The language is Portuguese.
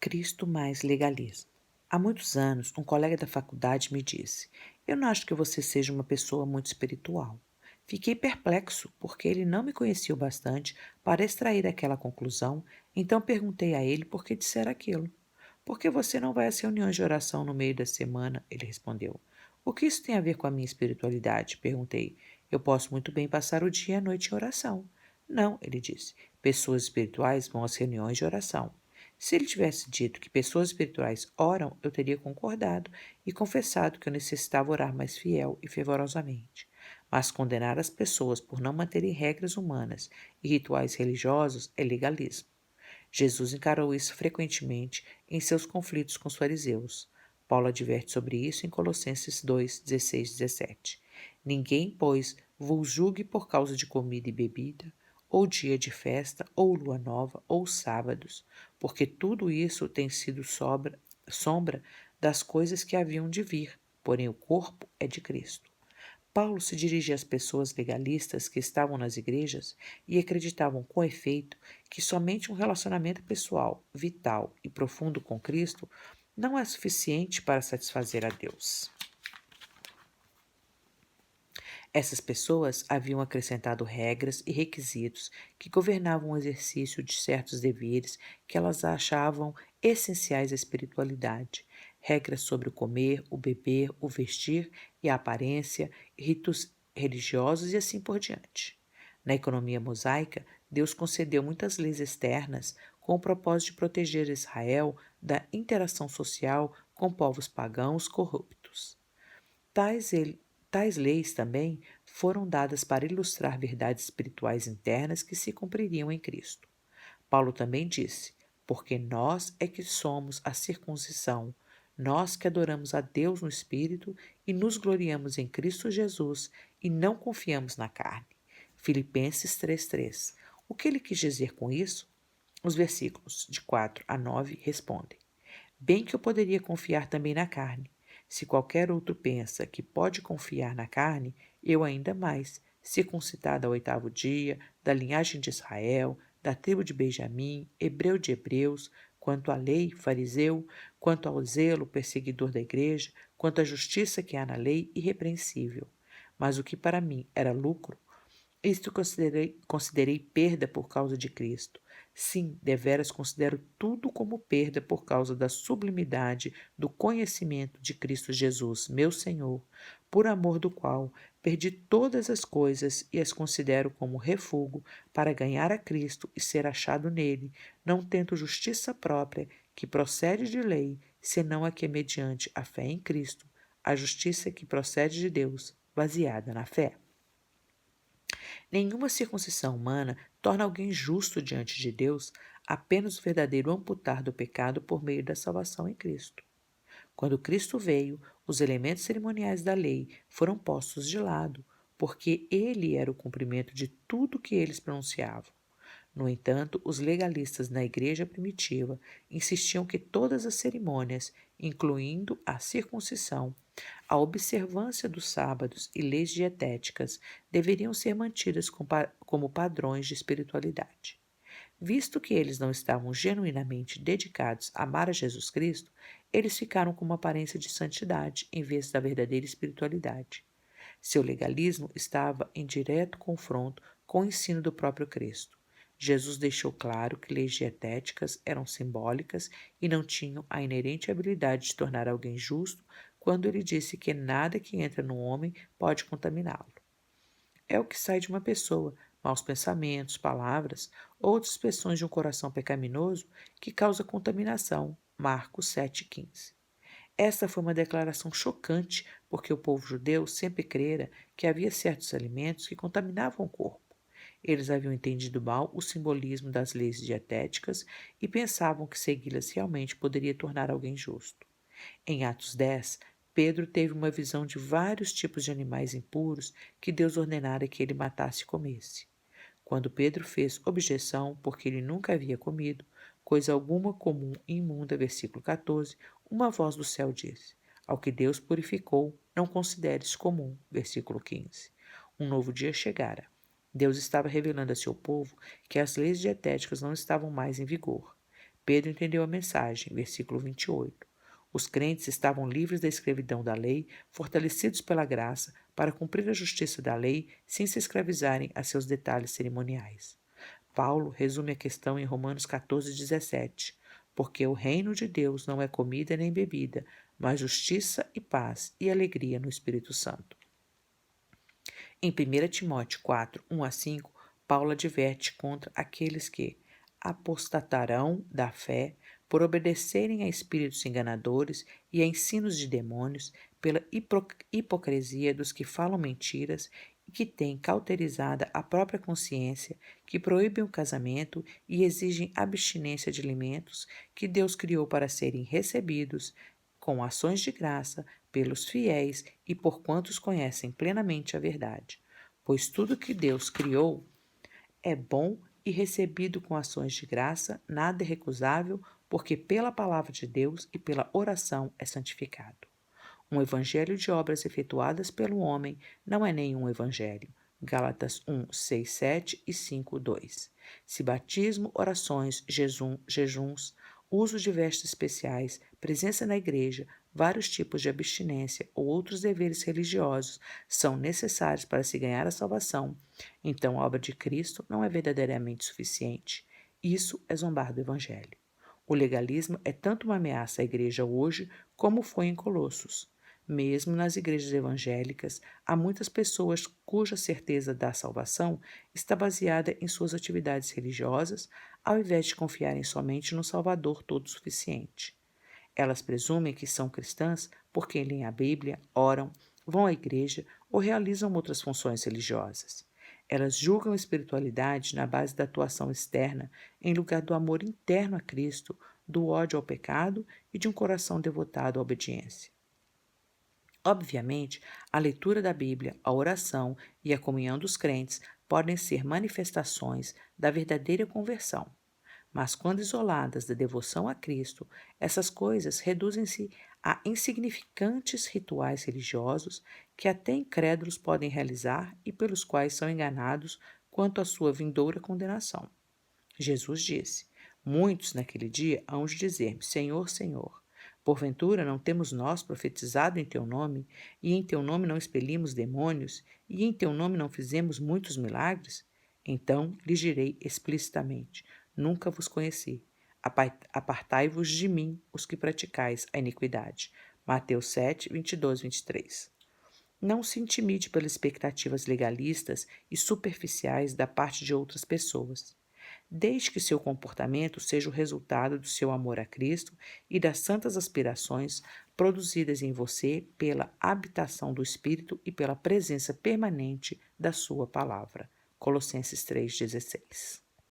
Cristo mais legalismo. Há muitos anos, um colega da faculdade me disse: Eu não acho que você seja uma pessoa muito espiritual. Fiquei perplexo, porque ele não me conhecia o bastante para extrair aquela conclusão, então perguntei a ele por que dissera aquilo. Por que você não vai às reuniões de oração no meio da semana? Ele respondeu. O que isso tem a ver com a minha espiritualidade? Perguntei. Eu posso muito bem passar o dia e a noite em oração. Não, ele disse. Pessoas espirituais vão às reuniões de oração. Se ele tivesse dito que pessoas espirituais oram, eu teria concordado e confessado que eu necessitava orar mais fiel e fervorosamente. Mas condenar as pessoas por não manterem regras humanas e rituais religiosos é legalismo. Jesus encarou isso frequentemente em seus conflitos com os fariseus. Paulo adverte sobre isso em Colossenses 2, 16 e 17. Ninguém, pois, vos julgue por causa de comida e bebida, ou dia de festa, ou lua nova, ou sábados, porque tudo isso tem sido sombra das coisas que haviam de vir, porém o corpo é de Cristo. Paulo se dirigia às pessoas legalistas que estavam nas igrejas e acreditavam com efeito que somente um relacionamento pessoal, vital e profundo com Cristo não é suficiente para satisfazer a Deus. Essas pessoas haviam acrescentado regras e requisitos que governavam o exercício de certos deveres que elas achavam essenciais à espiritualidade. Regras sobre o comer, o beber, o vestir e a aparência, ritos religiosos e assim por diante. Na economia mosaica, Deus concedeu muitas leis externas com o propósito de proteger Israel da interação social com povos pagãos corruptos. Tais, tais leis também foram dadas para ilustrar verdades espirituais internas que se cumpririam em Cristo. Paulo também disse: Porque nós é que somos a circuncisão, nós que adoramos a Deus no Espírito e nos gloriamos em Cristo Jesus e não confiamos na carne. Filipenses 3:3. O que ele quis dizer com isso? Os versículos de 4 a 9 respondem: Bem que eu poderia confiar também na carne. Se qualquer outro pensa que pode confiar na carne, eu ainda mais, circuncidado ao 8º dia, da linhagem de Israel, da tribo de Benjamim, hebreu de hebreus, quanto à lei, fariseu, quanto ao zelo, perseguidor da igreja, quanto à justiça que há na lei, irrepreensível. Mas o que para mim era lucro, isto considerei perda por causa de Cristo. Sim, deveras considero tudo como perda por causa da sublimidade do conhecimento de Cristo Jesus, meu Senhor, por amor do qual perdi todas as coisas e as considero como refúgio para ganhar a Cristo e ser achado nele, não tendo justiça própria que procede de lei, senão a que é mediante a fé em Cristo, a justiça que procede de Deus, baseada na fé. Nenhuma circuncisão humana torna alguém justo diante de Deus, apenas o verdadeiro amputar do pecado por meio da salvação em Cristo. Quando Cristo veio, os elementos cerimoniais da lei foram postos de lado, porque ele era o cumprimento de tudo que eles pronunciavam. No entanto, os legalistas na igreja primitiva insistiam que todas as cerimônias, incluindo a circuncisão, a observância dos sábados e leis dietéticas, deveriam ser mantidas como padrões de espiritualidade. Visto que eles não estavam genuinamente dedicados a amar a Jesus Cristo, eles ficaram com uma aparência de santidade em vez da verdadeira espiritualidade. Seu legalismo estava em direto confronto com o ensino do próprio Cristo. Jesus deixou claro que leis dietéticas eram simbólicas e não tinham a inerente habilidade de tornar alguém justo quando ele disse que nada que entra no homem pode contaminá-lo. É o que sai de uma pessoa, maus pensamentos, palavras, outras expressões de um coração pecaminoso que causa contaminação. Marcos 7,15. Esta foi uma declaração chocante, porque o povo judeu sempre crera que havia certos alimentos que contaminavam o corpo. Eles haviam entendido mal o simbolismo das leis dietéticas e pensavam que segui-las realmente poderia tornar alguém justo. Em Atos 10, Pedro teve uma visão de vários tipos de animais impuros que Deus ordenara que ele matasse e comesse. Quando Pedro fez objeção porque ele nunca havia comido, coisa alguma comum e imunda, versículo 14, uma voz do céu disse: Ao que Deus purificou, não consideres comum, versículo 15. Um novo dia chegara. Deus estava revelando a seu povo que as leis dietéticas não estavam mais em vigor. Pedro entendeu a mensagem, versículo 28. Os crentes estavam livres da escravidão da lei, fortalecidos pela graça, para cumprir a justiça da lei sem se escravizarem a seus detalhes cerimoniais. Paulo resume a questão em Romanos 14:17, porque o reino de Deus não é comida nem bebida, mas justiça e paz e alegria no Espírito Santo. Em 1 Timóteo 4, 1-5, Paulo adverte contra aqueles que apostatarão da fé por obedecerem a espíritos enganadores e a ensinos de demônios, pela hipocrisia dos que falam mentiras e que têm cauterizada a própria consciência, que proíbem o casamento e exigem abstinência de alimentos que Deus criou para serem recebidos com ações de graça pelos fiéis e por quantos conhecem plenamente a verdade. Pois tudo que Deus criou é bom e recebido com ações de graça, nada é recusável, porque pela palavra de Deus e pela oração é santificado. Um evangelho de obras efetuadas pelo homem não é nenhum evangelho. Gálatas 1, 6, 7 e 5, 2. Se batismo, orações, jejuns, uso de vestes especiais, presença na igreja, vários tipos de abstinência ou outros deveres religiosos são necessários para se ganhar a salvação, então a obra de Cristo não é verdadeiramente suficiente. Isso é zombar do Evangelho. O legalismo é tanto uma ameaça à igreja hoje como foi em Colossos. Mesmo nas igrejas evangélicas, há muitas pessoas cuja certeza da salvação está baseada em suas atividades religiosas, ao invés de confiarem somente no Salvador todo-suficiente. Elas presumem que são cristãs porque leem a Bíblia, oram, vão à igreja ou realizam outras funções religiosas. Elas julgam a espiritualidade na base da atuação externa, em lugar do amor interno a Cristo, do ódio ao pecado e de um coração devotado à obediência. Obviamente, a leitura da Bíblia, a oração e a comunhão dos crentes podem ser manifestações da verdadeira conversão. Mas quando isoladas da devoção a Cristo, essas coisas reduzem-se a insignificantes rituais religiosos que até incrédulos podem realizar e pelos quais são enganados quanto à sua vindoura condenação. Jesus disse: Muitos naquele dia hão de dizer-me: Senhor, Senhor. Porventura não temos nós profetizado em teu nome, e em teu nome não expelimos demônios, e em teu nome não fizemos muitos milagres? Então lhes direi explicitamente: Nunca vos conheci. Apartai-vos de mim, os que praticais a iniquidade. Mateus 7, 22, 23. Não se intimide pelas expectativas legalistas e superficiais da parte de outras pessoas. Desde que seu comportamento seja o resultado do seu amor a Cristo e das santas aspirações produzidas em você pela habitação do Espírito e pela presença permanente da sua palavra. Colossenses 3,16.